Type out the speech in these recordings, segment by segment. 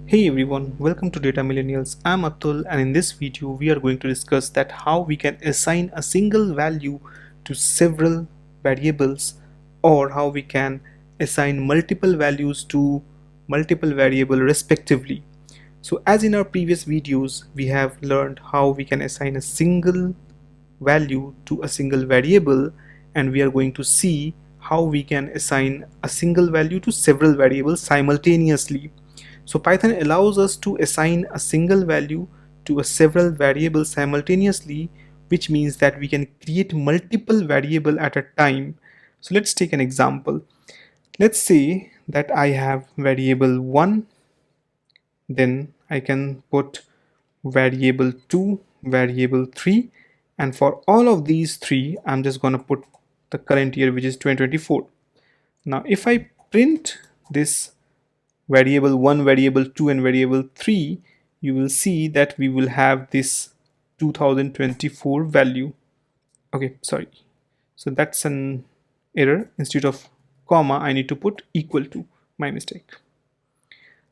Hey everyone, welcome to Data Millennials. I'm Atul, and in this video we are going to discuss that how we can assign a single value to several variables, or how we can assign multiple values to multiple variable respectively. So as in our previous videos we have learned how we can assign a single value to a single variable, and we are going to see how we can assign a single value to several variables simultaneously. So Python allows us to assign a single value to a several variables simultaneously, which means that we can create multiple variable at a time. So let's take an example. Let's say that I have variable 1, then I can put variable 2, variable 3, and for all of these three I'm just going to put the current year, which is 2024. Now if I print this variable 1, variable 2 and variable 3, you will see that we will have this 2024 value. Okay, sorry, so that's an error. Instead of comma I need to put equal to, my mistake.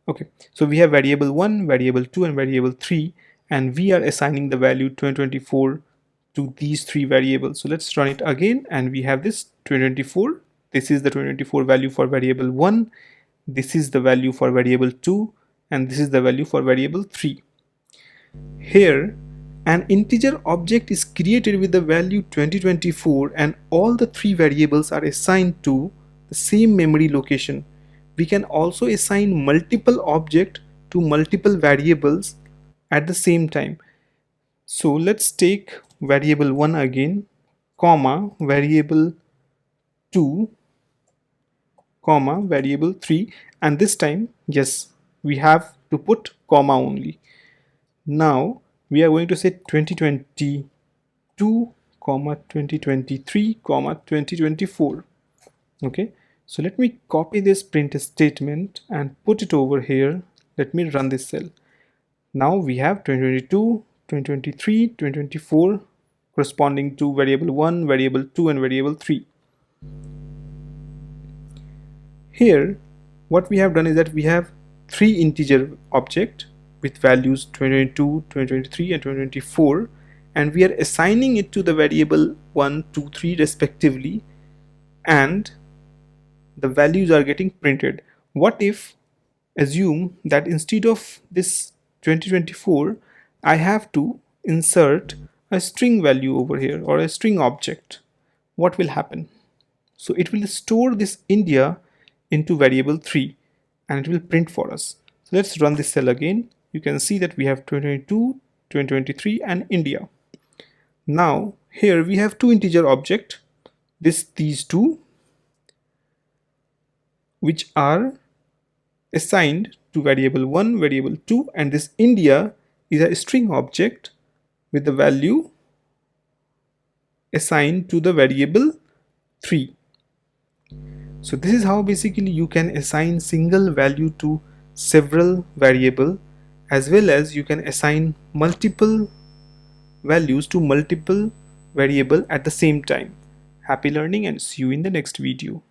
Okay, so we have variable 1, variable 2 and variable 3, and we are assigning the value 2024 to these three variables. So let's run it again, and we have this 2024. This is the 2024 value for variable 1, this is the value for variable 2, and this is the value for variable 3. Here an integer object is created with the value 2024, and all the three variables are assigned to the same memory location. We can also assign multiple objects to multiple variables at the same time. So let's take variable 1 again, comma variable 2, comma variable 3, and this time, yes, we have to put comma only. Now we are going to say 2022 comma 2023 comma 2024. Okay, so let me copy this print statement and put it over here. Let me run this cell. Now we have 2022, 2023, 2024 corresponding to variable 1, variable 2 and variable 3. Here what we have done is that we have three integer object with values 2022, 2023 and 2024, and we are assigning it to the variable 1, 2, 3 respectively, and the values are getting printed. What if assume that instead of this 2024 I have to insert a string value over here, or a string object? What will happen? So it will store this India into variable 3 and it will print for us. So let's run this cell again. You can see that we have 2022, 2023 and India. Now here we have two integer object, these two, which are assigned to variable 1, variable 2, and this India is a string object with the value assigned to the variable 3. So this is how basically you can assign single value to several variable, as well as you can assign multiple values to multiple variable at the same time. Happy learning and see you in the next video.